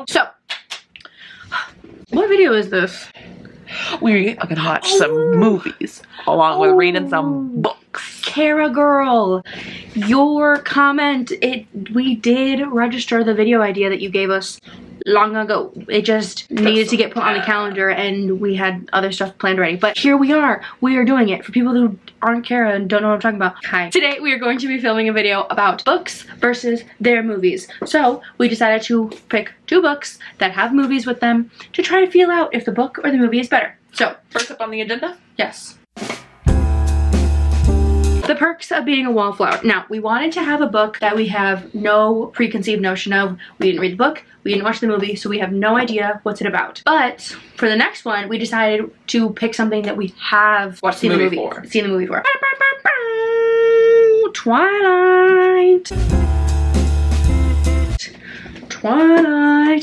So, what video is this? We are gonna watch some movies along with reading some books. Kara girl, your comment, we did register the video idea that you gave us long ago. It just needed to get put on the calendar and we had other stuff planned already. But here we are doing it. For people who aren't Kara and don't know what I'm talking about, hi. Today we are going to be filming a video about books versus their movies. So we decided to pick 2 books that have movies with them to try to feel out if the book or the movie is better. So First up on the agenda? yes. The perks of being a wallflower. Now, we wanted to have a book that we have no preconceived notion of. We didn't read the book, we didn't watch the movie, so we have no idea what's it about. But for the next one, we decided to pick something that we have seen the movie for. Twilight.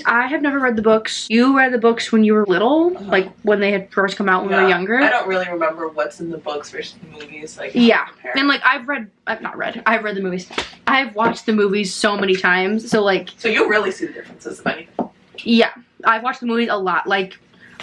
I have never read the books. You read the books when you were little, like when they had first come out when we were younger. I don't really remember what's in the books versus the movies. Like, yeah, and like I've read the movies. I've watched the movies so many times, so like. So you really see the differences of anything. Yeah, I've watched the movies a lot. Like,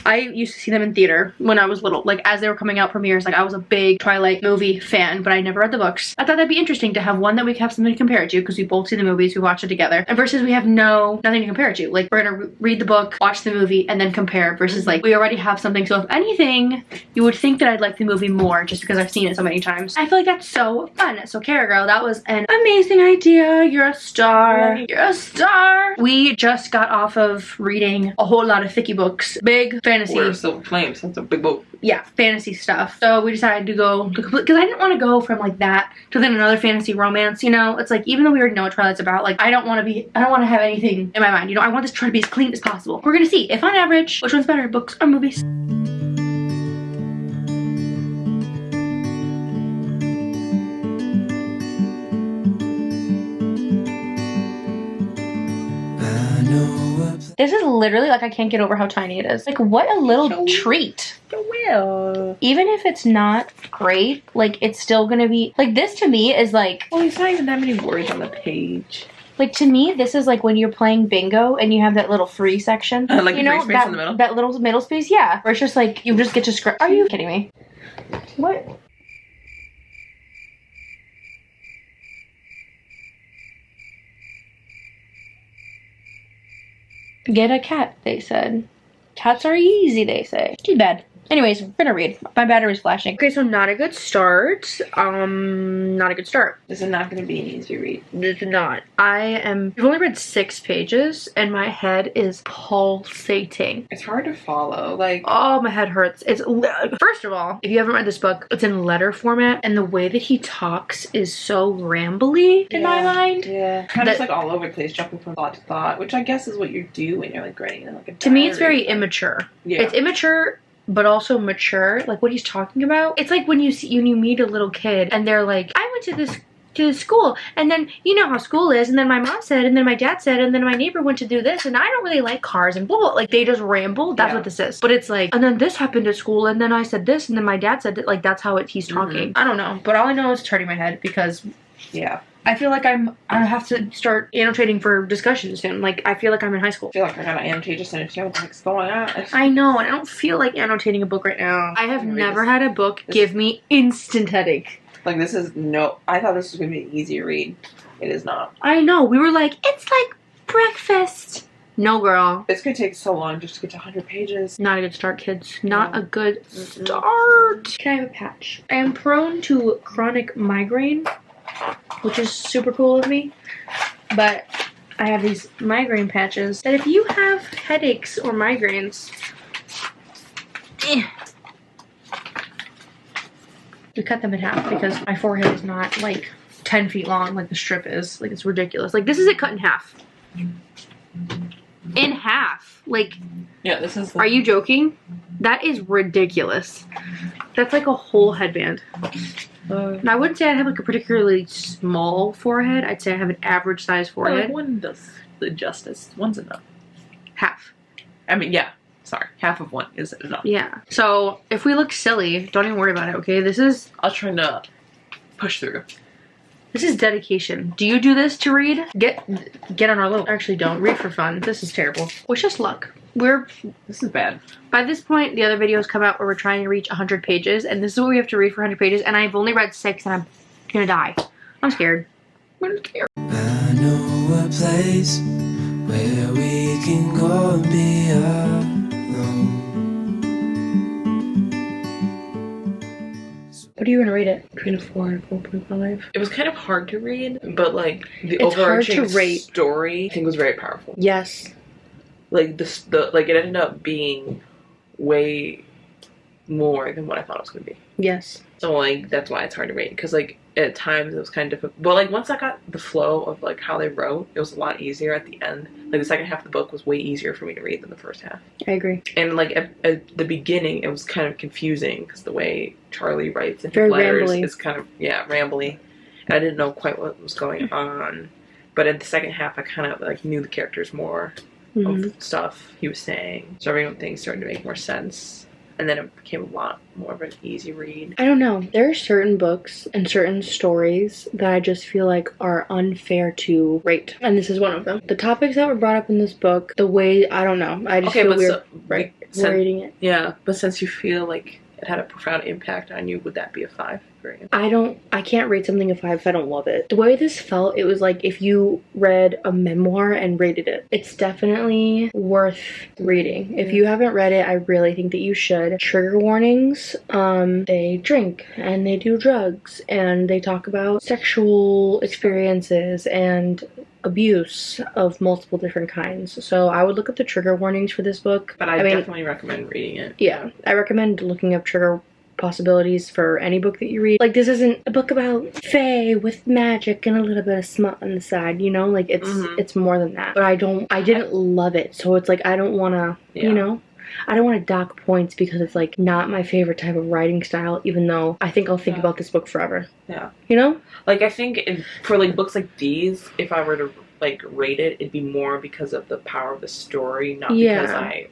I used to see them in theater when I was little. Like, as they were coming out premieres, like I was a big Twilight movie fan, but I never read the books. I thought that'd be interesting to have one that we could have something to compare it to, because we both see the movies, we watch it together. And versus we have nothing to compare it to. Like, we're gonna read the book, watch the movie, and then compare, versus like, we already have something. So if anything, you would think that I'd like the movie more just because I've seen it so many times. I feel like that's so fun. So Kara girl, that was an amazing idea. You're a star. You're a star. We just got off of reading a whole lot of thicky books. Big fantasy. War of Silver Flames, that's a big book. Yeah, fantasy stuff. So we decided to go, because I didn't want to go from like that to then another fantasy romance, you know? It's like, even though we already know what Twilight's about, like I don't want to have anything in my mind, you know? I want this to try to be as clean as possible. We're gonna see, if on average, which one's better, books or movies? This is literally like, I can't get over how tiny it is. Like, what a little treat. Even if it's not great, like it's still gonna be like, this to me is like, well, it's not even that many words on the page. Like, to me, this is like when you're playing bingo and you have that little free section. Like you the know, free space in the middle? That little middle space, yeah. Where it's just like, you just get to script. Are you kidding me? What? Get a cat, they said. Cats are easy, they say. Too bad. Anyways, we're gonna read. My battery's flashing. Okay, so not a good start. Not a good start. This is not gonna be an easy read. This is not. I've only read 6 pages and my head is pulsating. It's hard to follow, like. Oh, my head hurts. First of all, if you haven't read this book, it's in letter format and the way that he talks is so rambly in my mind. Yeah. Kind of just like all over the place, jumping from thought to thought, which I guess is what you do when you're like writing in like a diary. To me, it's very immature. Yeah. It's immature, but also mature. Like, what he's talking about, it's like when you meet a little kid and they're like, I went to this school, and then you know how school is, and then my mom said, and then my dad said, and then my neighbor went to do this, and I don't really like cars, and blah blah. Like, they just ramble. That's what this is. But it's like, and then this happened at school, and then I said this, and then my dad said that. Like, that's how he's talking. I don't know, but all I know is it's hurting my head because I feel like I have to start annotating for discussion soon. Like, I feel like I'm in high school. I feel like I gotta annotate just to understand what's going on. I know, and I don't feel like annotating a book right now. I have never had a book give me instant headache. Like, this is I thought this was gonna be an easy read. It is not. I know, we were like, it's like breakfast. No, girl. It's gonna take so long just to get to 100 pages. Not a good start, kids. Not a good start. Can I have a patch? I am prone to chronic migraine, which is super cool of me, but I have these migraine patches that if you have headaches or migraines, we cut them in half because my forehead is not like 10 feet long like the strip is. Like, it's ridiculous. Like, this is it cut in half. In half. Like, yeah, this is. Are you joking? That is ridiculous. That's like a whole headband. And I wouldn't say I have like a particularly small forehead. I'd say I have an average size forehead. Well, one does the justice. One's enough. Half. I mean, yeah. Sorry. Half of one is enough. Yeah. So if we look silly, don't even worry about it, okay? This is... I'll try to push through. This is dedication. Do you do this to read? Get on our little. Actually, don't read for fun. This is terrible. Wish us luck. This is bad. By this point, the other videos come out where we're trying to reach 100 pages, and this is what we have to read for 100 pages, and I've only read 6, and I'm gonna die. I'm scared. I'm scared. I know a place where we can go and be alone. What are you gonna rate it? Between a 4 and 4.5. It was kind of hard to read, but like the It's hard to overarching rate. story I think was very powerful. Yes. Like the like it ended up being way more than what I thought it was gonna be. Yes. So like that's why it's hard to rate, because like at times it was kind of difficult. But like once I got the flow of like how they wrote, it was a lot easier at the end. Like the second half of the book was way easier for me to read than the first half. I agree. And like at the beginning, it was kind of confusing because the way Charlie writes in his Very letters rambly. is kind of rambly. And I didn't know quite what was going on. But in the second half, I kind of like knew the characters more of stuff he was saying. So everything started to make more sense. And then it became a lot more of an easy read. I don't know. There are certain books and certain stories that I just feel like are unfair to rate. And this is one of them. The topics that were brought up in this book, the way, I don't know. I just feel weird rating it. Yeah, but since you feel like it had a profound impact on you, would that be a 5 grade? I can't rate something a 5 if I don't love it. The way this felt, it was like if you read a memoir and rated it. It's definitely worth reading. If you haven't read it, I really think that you should. Trigger warnings, they drink and they do drugs and they talk about sexual experiences and abuse of multiple different kinds. So I would look up the trigger warnings for this book. But I mean, definitely recommend reading it. Yeah, I recommend looking up trigger possibilities for any book that you read. Like, this isn't a book about fae with magic and a little bit of smut on the side, you know? Like, it's more than that. But I didn't love it. So it's like, I don't want to, you know? I don't want to dock points because it's like not my favorite type of writing style, even though I think I'll think about this book forever. Yeah. You know? Like, I think for like books like these, if I were to like rate it, it'd be more because of the power of the story, not because I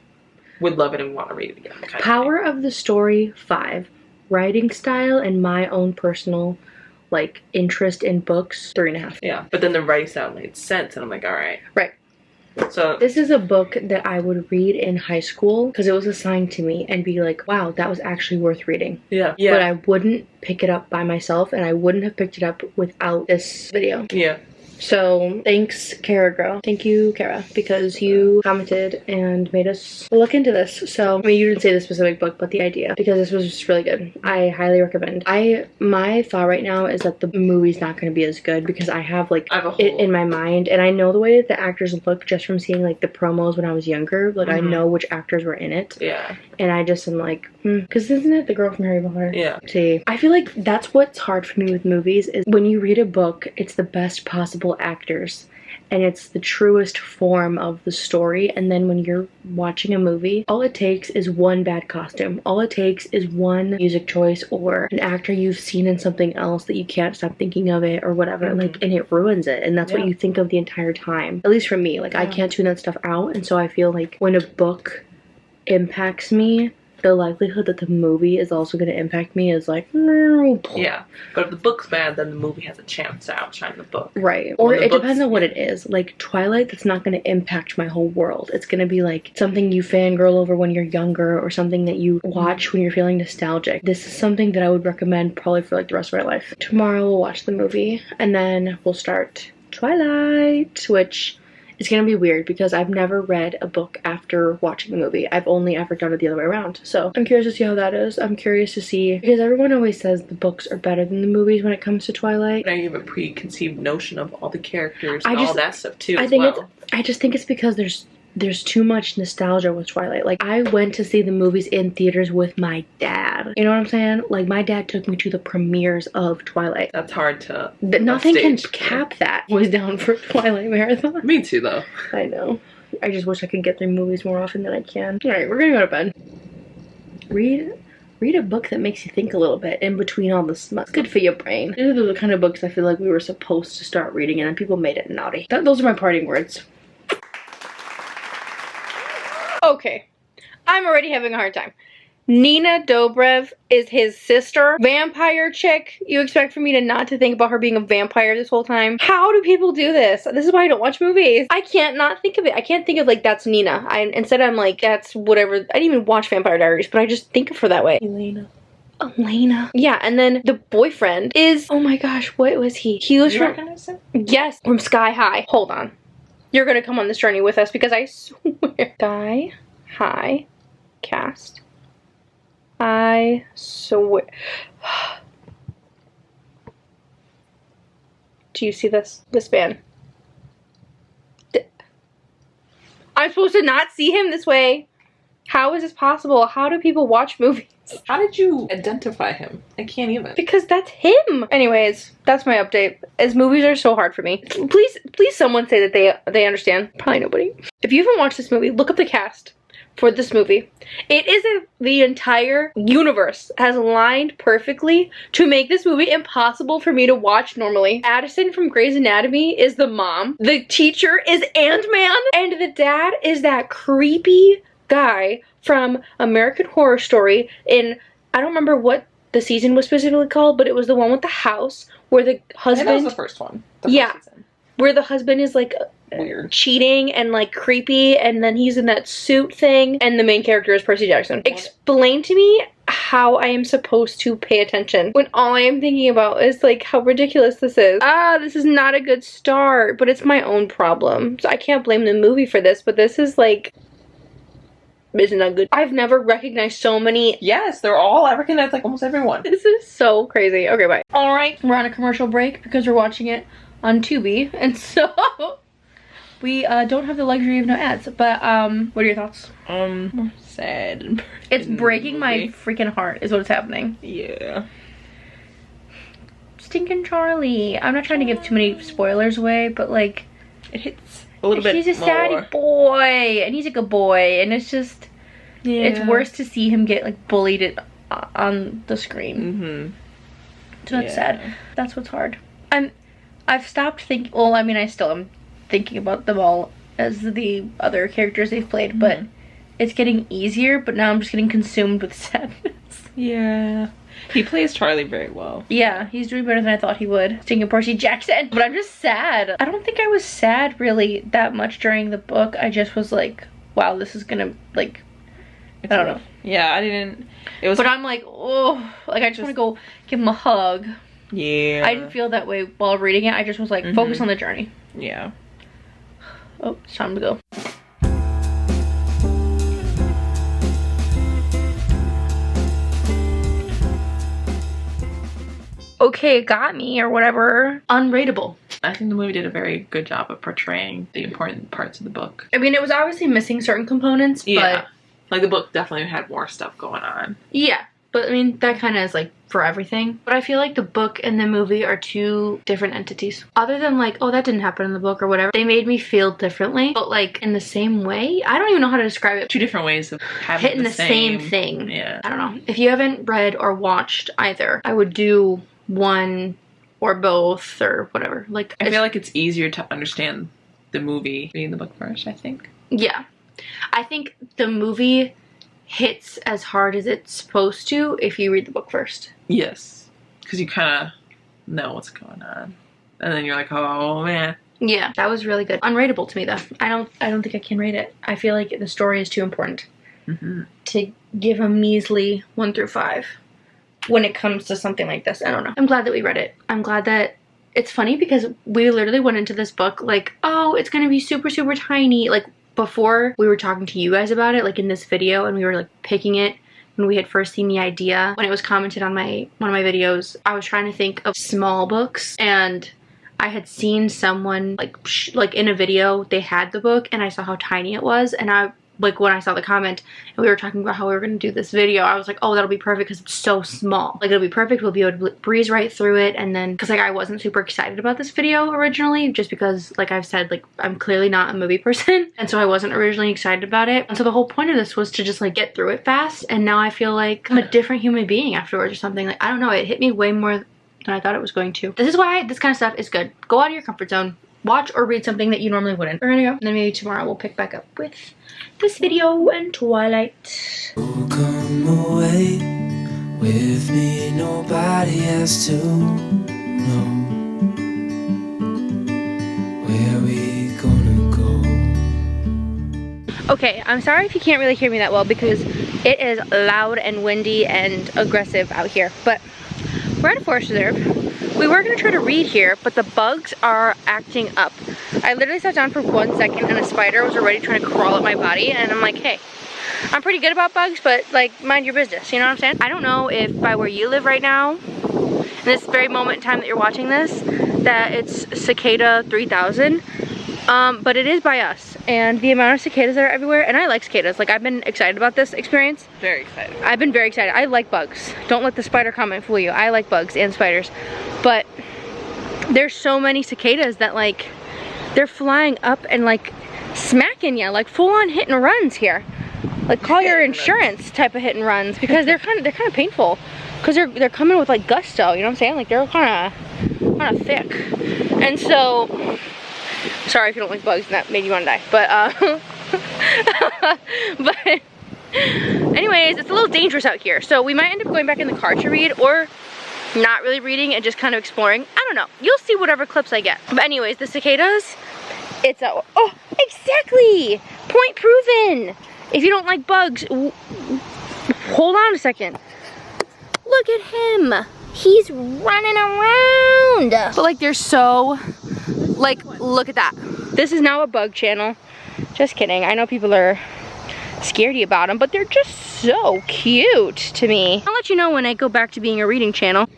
would love it and want to read it again. Power of the story, 5. Writing style and my own personal like interest in books, 3.5. Yeah, but then the writing style made sense, and I'm like, all right. Right. So this is a book that I would read in high school because it was assigned to me and be like, wow, that was actually worth reading. Yeah. But I wouldn't pick it up by myself, and I wouldn't have picked it up without this video. Yeah. So thanks, Kara Girl. Thank you, Kara, because you commented and made us look into this. So, I mean, you didn't say the specific book, but the idea, because this was just really good. I highly recommend. My thought right now is that the movie's not going to be as good because I have like it in my mind, and I know the way that the actors look just from seeing like the promos when I was younger. Like I know which actors were in it. Yeah. And I just am like, because isn't it the girl from Harry Potter? Yeah. See, I feel like that's what's hard for me with movies is when you read a book, it's the best possible actors and it's the truest form of the story, and then when you're watching a movie, all it takes is one bad costume, all it takes is one music choice or an actor you've seen in something else that you can't stop thinking of it or whatever, like, and it ruins it, and that's what you think of the entire time. At least for me, like I can't tune that stuff out, and so I feel like when a book impacts me, the likelihood that the movie is also going to impact me is like, yeah. But if the book's bad, then the movie has a chance to outshine the book. Right. Or it depends on what it is. Like Twilight, that's not going to impact my whole world. It's going to be like something you fangirl over when you're younger or something that you watch when you're feeling nostalgic. This is something that I would recommend probably for like the rest of my life. Tomorrow we'll watch the movie and then we'll start Twilight, which is going to be weird because I've never read a book after watching the movie. I've only ever done it the other way around. So I'm curious to see how that is. I'm curious to see, because everyone always says the books are better than the movies when it comes to Twilight. Now you have a preconceived notion of all the characters and all that stuff too. I just think it's because there's too much nostalgia with Twilight. Like, I went to see the movies in theaters with my dad. You know what I'm saying? Like, my dad took me to the premieres of Twilight. That's hard to nothing can cap that. I was down for Twilight Marathon. Me too, though. I know. I just wish I could get through movies more often than I can. Alright, we're gonna go to bed. Read a book that makes you think a little bit in between all the smut. It's good for your brain. These are the kind of books I feel like we were supposed to start reading and then people made it naughty. Those are my parting words. Okay, I'm already having a hard time. Nina Dobrev is his sister. Vampire chick. You expect for me to not to think about her being a vampire this whole time? How do people do this? This is why I don't watch movies. I can't not think of it. I can't think of like, that's Nina. Instead I'm like, that's whatever. I didn't even watch Vampire Diaries, but I just think of her that way. Elena. Yeah, and then the boyfriend is, oh my gosh, what was he? He was from, recognize him? yes, from Sky High. Hold on. You're gonna come on this journey with us because I swear. Sky High cast. I swear. Do you see this man? I'm supposed to not see him this way. How is this possible? How do people watch movies? How did you identify him? I can't even. Because that's him. Anyways, that's my update. As movies are so hard for me. Please someone say that they understand. Probably nobody. If you haven't watched this movie, look up the cast for this movie. It is the entire universe has aligned perfectly to make this movie impossible for me to watch normally. Addison from Grey's Anatomy is the mom. The teacher is Ant-Man. And the dad is that creepy guy from American Horror Story in, I don't remember what the season was specifically called, but it was the one with the house where the husband... that was the first one. Yeah. Where the husband is like... weird. Cheating and like creepy, and then he's in that suit thing, and the main character is Percy Jackson. What? Explain to me how I am supposed to pay attention when all I am thinking about is like how ridiculous this is. This is not a good start, but it's my own problem. So I can't blame the movie for this, but this is like... isn't that good? I've never recognized so many. Yes, they're all, I recognize like almost everyone. This is so crazy. Okay, bye. Alright, we're on a commercial break because we're watching it on Tubi, and so... we don't have the luxury of no ads, but what are your thoughts? Sad. It's breaking my freaking heart is what's happening. Yeah. Stinking Charlie. I'm not trying to give too many spoilers away, but like it hits a little bit he's a more. sad boy, and he's a good boy, and it's just it's worse to see him get like bullied on the screen. So that's sad. That's what's hard. I've stopped thinking, well, I mean, I still am thinking about them all as the other characters they've played, but it's getting easier, but now I'm just getting consumed with sadness. Yeah. He plays Charlie very well. Yeah, he's doing better than I thought he would. Singing Percy Jackson. But I'm just sad. I don't think I was sad really that much during the book. I just was like, wow, this is gonna, like, I don't know. Yeah, I didn't, it was... But I'm like, oh, like I just want to go give him a hug. Yeah. I didn't feel that way while reading it. I just was like, focus on the journey. Yeah. Oh, it's time to go. Okay, it got me, or whatever. Unrateable. I think the movie did a very good job of portraying the important parts of the book. I mean, it was obviously missing certain components, but... like, the book definitely had more stuff going on. Yeah, but I mean, that kind of is like for everything. But I feel like the book and the movie are two different entities. Other than like, oh, that didn't happen in the book or whatever. They made me feel differently, but like in the same way. I don't even know how to describe it. Two different ways of having hitting the same thing. Yeah. I don't know. If you haven't read or watched either, I would do one or both or whatever. Like, I feel like it's easier to understand the movie reading the book first, I think. Yeah. I think the movie hits as hard as it's supposed to if you read the book first. Yes. Because you kind of know what's going on. And then you're like, oh man. Yeah, that was really good. Unrateable to me though. I don't think I can rate it. I feel like the story is too important to give a measly 1 through 5 when it comes to something like this. I don't know. I'm glad that we read it. I'm glad that it's funny because we literally went into this book like, oh, it's gonna be super, super tiny. Like, before we were talking to you guys about it, like in this video, and we were like picking it when we had first seen the idea, when it was commented on one of my videos, I was trying to think of small books, and I had seen someone like in a video, they had the book, and I saw how tiny it was, and I like when I saw the comment and we were talking about how we were going to do this video, I was like, oh, that'll be perfect because it's so small. Like, it'll be perfect. We'll be able to breeze right through it. And then, because like I wasn't super excited about this video originally, just because like I've said, like I'm clearly not a movie person. And so I wasn't originally excited about it. And so the whole point of this was to just like get through it fast. And now I feel like I'm a different human being afterwards or something. Like, I don't know. It hit me way more than I thought it was going to. This is why this kind of stuff is good. Go out of your comfort zone. watch or read something that you normally wouldn't. We're gonna go, and then maybe tomorrow we'll pick back up with this video and Twilight. Oh, come away with me, nobody has to know where we gonna go. Okay, I'm sorry if you can't really hear me that well because it is loud and windy and aggressive out here, but we're at a forest reserve. We were gonna try to read here, but the bugs are acting up. I literally sat down for 1 second and a spider was already trying to crawl up my body, and I'm like, hey, I'm pretty good about bugs, but like, mind your business, you know what I'm saying? I don't know if by where you live right now, in this very moment in time that you're watching this, that it's cicada 3000, but it is by us. And the amount of cicadas that are everywhere, and I like cicadas. Like, I've been excited about this experience. Very excited. I've been very excited. I like bugs. Don't let the spider comment fool you. I like bugs and spiders. But there's so many cicadas that like, they're flying up and like smacking you, like full on hit and runs here. Like call your insurance type of hit and runs because they're kind of painful. Cause they're coming with like gusto, you know what I'm saying? Like they're kind of thick. And so, sorry if you don't like bugs and that made you want to die. But but anyways, it's a little dangerous out here. So we might end up going back in the car to read or not really reading and just kind of exploring. I don't know. You'll see whatever clips I get. But anyways, the cicadas, it's a, oh, exactly. Point proven. If you don't like bugs, hold on a second. Look at him. He's running around. But like they're so, like, look at that. This is now a bug channel. Just kidding. I know people are scaredy about them, but they're just so cute to me. I'll let you know when I go back to being a reading channel.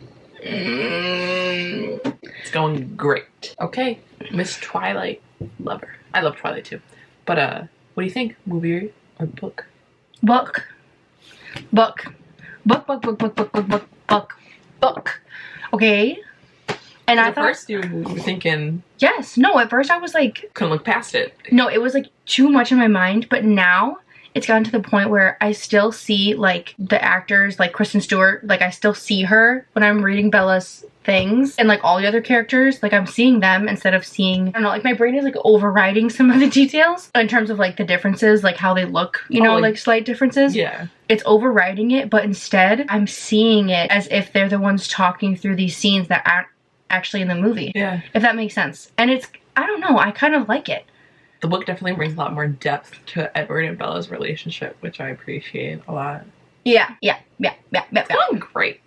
It's going great. Okay, Miss Twilight lover. I love Twilight too. But what do you think? Movie or book? Book. Book. Book, book, book, book, book, book, book, book, book. Okay. And I At thought, first you were thinking, yes, no, at first I was like, couldn't look past it. no, it was like too much in my mind, but now it's gotten to the point where I still see like the actors, like Kristen Stewart, like I still see her when I'm reading Bella's things, and like all the other characters, like I'm seeing them instead of seeing, I don't know, like my brain is like overriding some of the details in terms of like the differences, like how they look, you know, like slight differences. Yeah. It's overriding it, but instead I'm seeing it as if they're the ones talking through these scenes that aren't actually in the movie. Yeah. If that makes sense. And it's, I don't know, I kind of like it. The book definitely brings a lot more depth to Edward and Bella's relationship, which I appreciate a lot. Yeah. It's going great.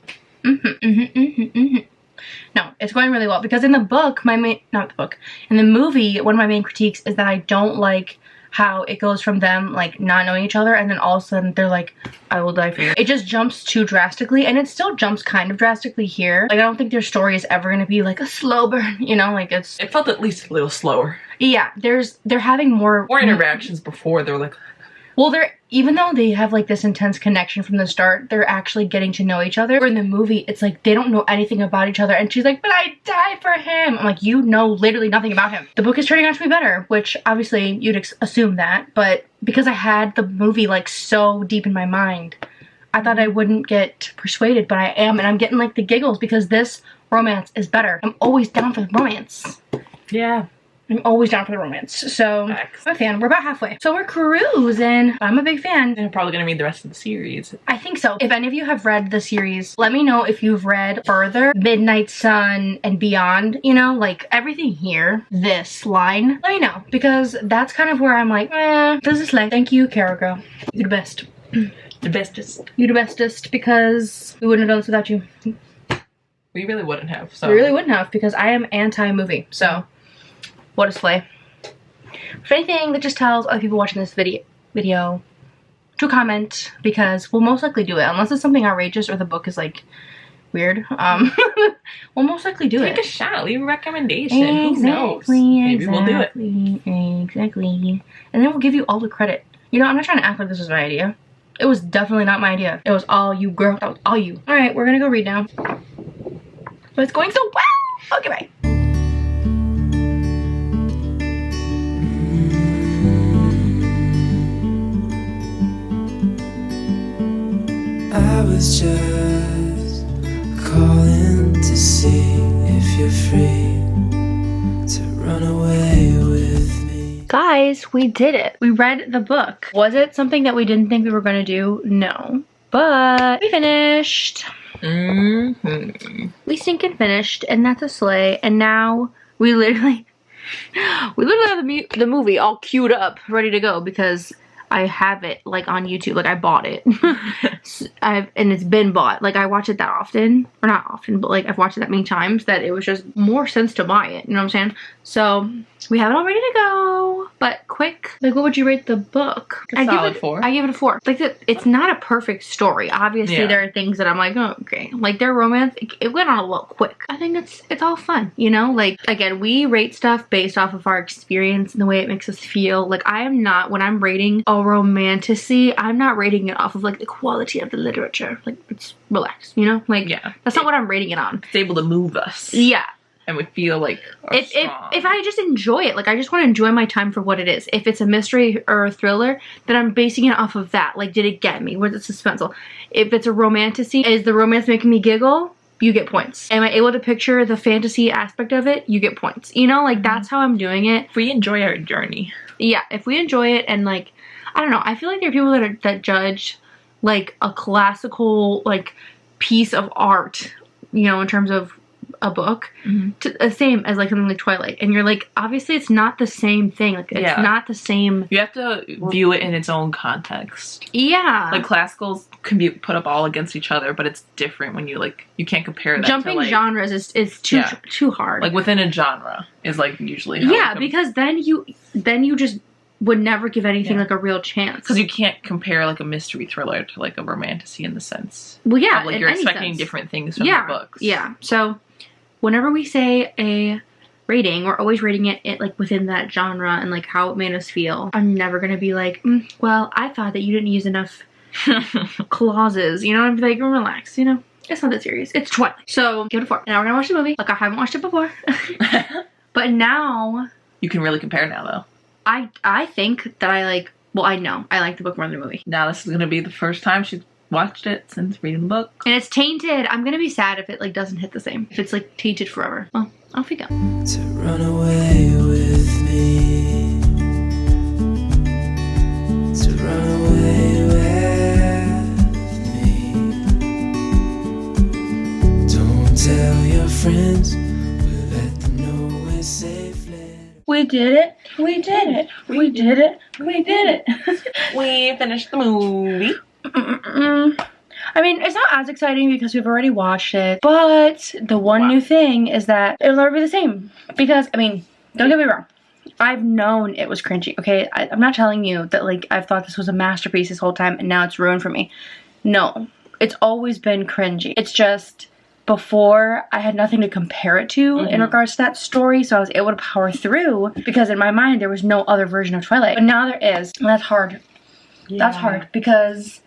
No, it's going really well because in the book, in the movie, one of my main critiques is that I don't like how it goes from them like not knowing each other and then all of a sudden they're like, I will die for you. It just jumps too drastically, and it still jumps kind of drastically here. Like I don't think their story is ever gonna be like a slow burn, you know, like it felt at least a little slower. Yeah, they're having more interactions before. They're like, well, even though they have like this intense connection from the start, they're actually getting to know each other. Where in the movie, it's like they don't know anything about each other, and she's like, but I died for him. I'm like, you know literally nothing about him. The book is turning out to be better, which obviously you'd assume that, but because I had the movie like so deep in my mind, I thought I wouldn't get persuaded, but I am, and I'm getting like the giggles because this romance is better. I'm always down for the romance. yeah. I'm always down for the romance. So, I'm a fan. We're about halfway. So we're cruising. I'm a big fan. They're probably going to read the rest of the series. I think so. If any of you have read the series, let me know if you've read further. Midnight Sun and beyond, you know, like everything here, this line. Let me know, because that's kind of where I'm like, this is like, thank you, Cara girl. You're the best. The bestest. You're the bestest, because we wouldn't have done this without you. We really wouldn't have. So. We really wouldn't have, because I am anti-movie, so. What a slay. For anything that just tells other people watching this video to comment, because we'll most likely do it unless it's something outrageous or the book is like weird. We'll most likely do it. Take a shot, leave a recommendation. Who knows? Maybe we'll do it. Exactly. And then we'll give you all the credit. You know, I'm not trying to act like this was my idea. It was definitely not my idea. It was all you, girl. That was all you. Alright, we're gonna go read now. But it's going so well! Okay, bye. I was just calling to see if you're free to run away with me. Guys, we did it. We read the book. Was it something that we didn't think we were going to do? No. But we finished. We stinking finished, and that's a slay. And now we literally have the movie all queued up, ready to go, because I have it like on YouTube. Like I bought it. And it's been bought. Like I watch it that often, or not often, but like I've watched it that many times that it was just more sense to buy it. You know what I'm saying? So we have it all ready to go. But quick, like what would you rate the book? A solid 4. I give it a 4. Like it's not a perfect story. Obviously there are things that I'm like, oh, okay. Like their romance, it went on a little quick. I think it's all fun, you know? Like again, we rate stuff based off of our experience and the way it makes us feel. Like I am not, when I'm rating a romantasy, I'm not rating it off of like the quality of the literature. Like it's relaxed, you know? Like that's not what I'm rating it on. It's able to move us. Yeah. And we feel like if I just enjoy it, like I just want to enjoy my time for what it is. If it's a mystery or a thriller, then I'm basing it off of that. Like, did it get me? Was it suspenseful? If it's a romantasy, is the romance making me giggle? You get points. Am I able to picture the fantasy aspect of it? You get points. You know, like that's how I'm doing it. If we enjoy our journey. Yeah, if we enjoy it, and like, I don't know, I feel like there are people that judge like a classical like piece of art, you know, in terms of a book, to the same as like something like Twilight, and you're like, obviously it's not the same thing. Like it's not the same. You have to view it in its own context. Yeah, like classicals can be put up all against each other, but it's different when you like, you can't compare that. Jumping to, like, genres is too hard. Like within a genre is like usually how because then you just would never give anything like a real chance, because you can't compare like a mystery thriller to like a romantasy in the sense. Well, yeah, of, like you're expecting different things from the books. Yeah, so whenever we say a rating, we're always rating it like within that genre and like how it made us feel. I'm never gonna be like, well, I thought that you didn't use enough clauses, you know? I'd be like, relax, you know? It's not that serious. It's Twilight. So give it a 4. Now we're gonna watch the movie. Like I haven't watched it before. But now you can really compare now though. I think that I know I like the book more than the movie. Now this is gonna be the first time she's watched it since reading the book. And it's tainted. I'm gonna be sad if it like doesn't hit the same. If it's like tainted forever. Well, off we go. To run away with me. To run away with me. Don't tell your friends. We'll let them know we're safe. We did it. We did it. We did it. We did it. We finished the movie. I mean, it's not as exciting because we've already watched it, but the one new thing is that it'll never be the same. Because, I mean, don't get me wrong. I've known it was cringy, okay? I'm not telling you that, like, I've thought this was a masterpiece this whole time and now it's ruined for me. No. It's always been cringy. It's just, before, I had nothing to compare it to in regards to that story, so I was able to power through because in my mind there was no other version of Twilight. But now there is, and that's hard. Yeah. That's hard because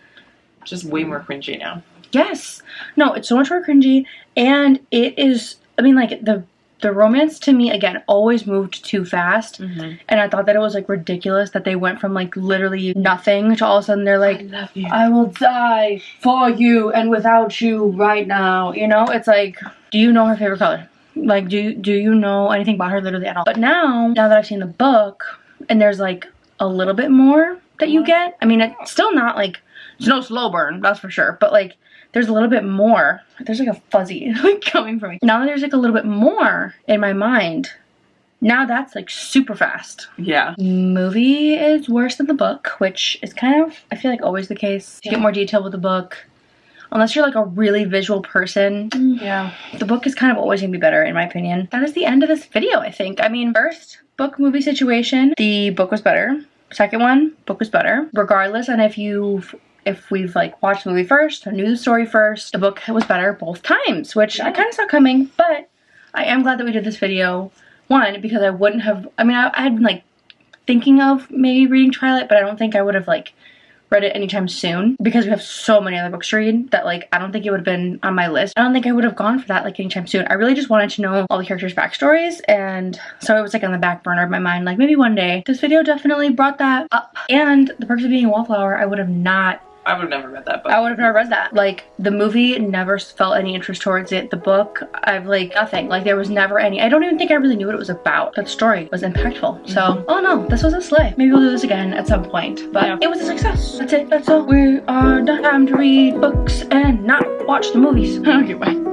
just way more cringy now. Yes. No, it's so much more cringy, and it is, I mean, like, the romance to me, again, always moved too fast, and I thought that it was, like, ridiculous that they went from, like, literally nothing to all of a sudden they're like, I love you. I will die for you and without you right now, you know? It's like, do you know her favorite color? Like, do you know anything about her literally at all? But now that I've seen the book, and there's, like, a little bit more that you get, I mean, it's still not, like, it's no slow burn, that's for sure, but, like, there's a little bit more. There's like a fuzzy like coming from me. Now that there's like a little bit more in my mind, now that's like super fast. Yeah. Movie is worse than the book, which is kind of, I feel like, always the case. You get more detail with the book. Unless you're like a really visual person. Yeah. The book is kind of always gonna be better in my opinion. That is the end of this video, I think. I mean, first book movie situation, the book was better. Second one, book was better. Regardless, and if we've like watched the movie first or knew the story first, the book was better both times, which I kind of saw coming, but I am glad that we did this video. One, because I wouldn't have, I mean, I had been like thinking of maybe reading Twilight, but I don't think I would have like read it anytime soon because we have so many other books to read that like I don't think it would have been on my list. I don't think I would have gone for that like anytime soon. I really just wanted to know all the characters' backstories, and so it was like on the back burner of my mind, like maybe one day. This video definitely brought that up. And The Perks of Being a Wallflower, I would have not I would have never read that book. I would have never read that. Like, the movie never felt any interest towards it. The book, I've like nothing. Like, there was never any. I don't even think I really knew what it was about. But the story was impactful. So, oh no, this was a slay. Maybe we'll do this again at some point. But it was a success. That's it. That's all. We are done. Time to read books and not watch the movies. Okay, bye.